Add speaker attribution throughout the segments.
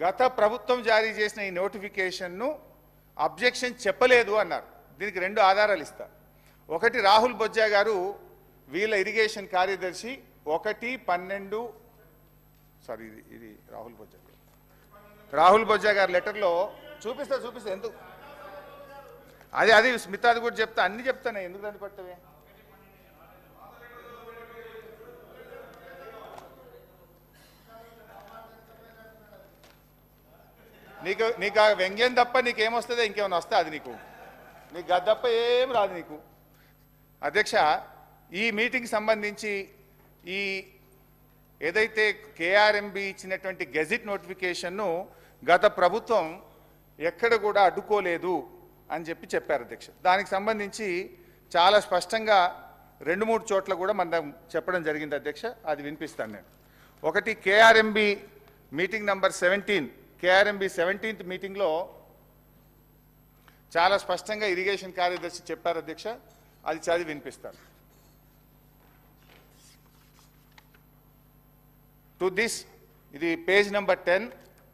Speaker 1: గత ప్రభుత్వం జారీ చేసిన ఈ నోటిఫికేషన్ను అబ్జెక్షన్ చెప్పలేదు అన్నారు. దీనికి రెండు ఆధారాలు ఇస్తా. ఒకటి, రాహుల్ బొజ్జా గారు వీళ్ళ ఇరిగేషన్ కార్యదర్శి 1/12 సారీ ఇది రాహుల్ బొజ్జా గారి లెటర్లో చూపిస్తా ఎందుకు అది స్మితాది కూడా చెప్తా, అన్ని చెప్తానే, ఎందుకు దాన్ని పట్టవే. నీకు ఆ వ్యంగ్యం తప్ప నీకేమొస్తుందో ఇంకేమైనా వస్తా, అది నీకు గద్దప్ప ఏం రాదు నీకు. అధ్యక్ష, ఈ మీటింగ్ సంబంధించి ఈ ఏదైతే కేఆర్ఎంబి ఇచ్చినటువంటి గెజిట్ నోటిఫికేషన్ను గత ప్రభుత్వం ఎక్కడ కూడా అడ్డుకోలేదు అని చెప్పారు అధ్యక్ష. దానికి సంబంధించి చాలా స్పష్టంగా 2-3 చోట్ల కూడా మనం చెప్పడం జరిగింది అధ్యక్ష. అది వినిపిస్తాను నేను. ఒకటి, KRMB meeting number 17, KRMB 17th మీటింగ్లో చాలా స్పష్టంగా ఇరిగేషన్ కార్యదర్శి చెప్పారు అధ్యక్ష. అది చదివి వినిపిస్తాను. టు దిస్, ఇది page number 10,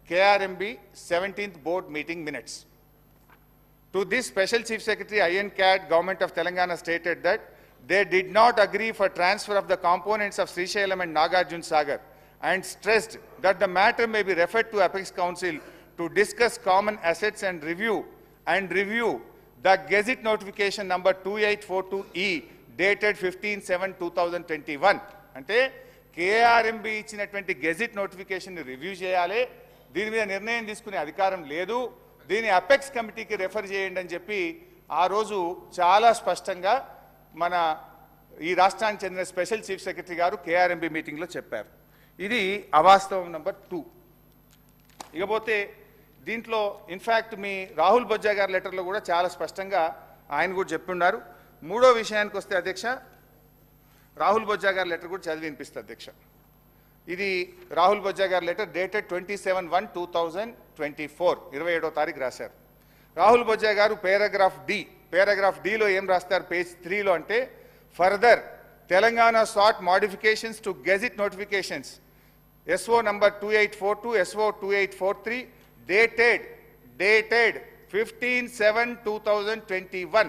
Speaker 1: KRMB 17th board meeting minutes. To this, Special Chief Secretary INCAD Government of Telangana stated that they did not agree for transfer of the components of Srisailam and Nagarjuna Sagar and stressed that the matter may be referred to Apex Council to discuss common assets and review the Gazette notification number 2842E dated 15/7/2021. అంటే KRMB ఇచ్చినటువంటి gazette notification review చేయాలి, దీని మీద నిర్ణయం తీసుకునే అధికారం లేదు, దీన్ని అపెక్స్ కమిటీకి రెఫర్ చేయండి అని చెప్పి ఆ రోజు చాలా స్పష్టంగా మన ఈ రాష్ట్రానికి చెందిన స్పెషల్ చీఫ్ సెక్రటరీ గారు KRMB మీటింగ్లో చెప్పారు. ఇది అవాస్తవం నంబర్ 2. ఇకపోతే దీంట్లో ఇన్ఫ్యాక్ట్ మీ రాహుల్ బొజ్జా గారి లెటర్లో కూడా చాలా స్పష్టంగా ఆయన కూడా చెప్పున్నారు. మూడో విషయానికి వస్తే అధ్యక్ష, రాహుల్ బొజ్జా గారి లెటర్ కూడా చదివి వినిపిస్తుంది అధ్యక్ష. ఇది రాహుల్ బొజ్జా గారి లెటర్ డేటెడ్ 27/1/2024, 27వ తారీఖు రాశారు. రాహుల్ బొజ్జా గారు పారాగ్రాఫ్ డిలో ఏం రాస్తారు పేజ్ 3లో అంటే, ఫర్దర్ తెలంగాణ సాట్ modifications to gazette notifications SO number 2842, SO 2843 dated 15/7/2021.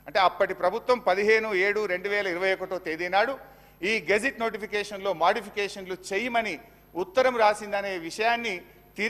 Speaker 1: అంటే అప్పటి ప్రభుత్వం 15/7/2021 తేదీ నాడు ఈ గెజిట్ నోటిఫికేషన్లో మాడిఫికేషన్లు చేయమని ఉత్తరం రాసిందనే విషయాన్ని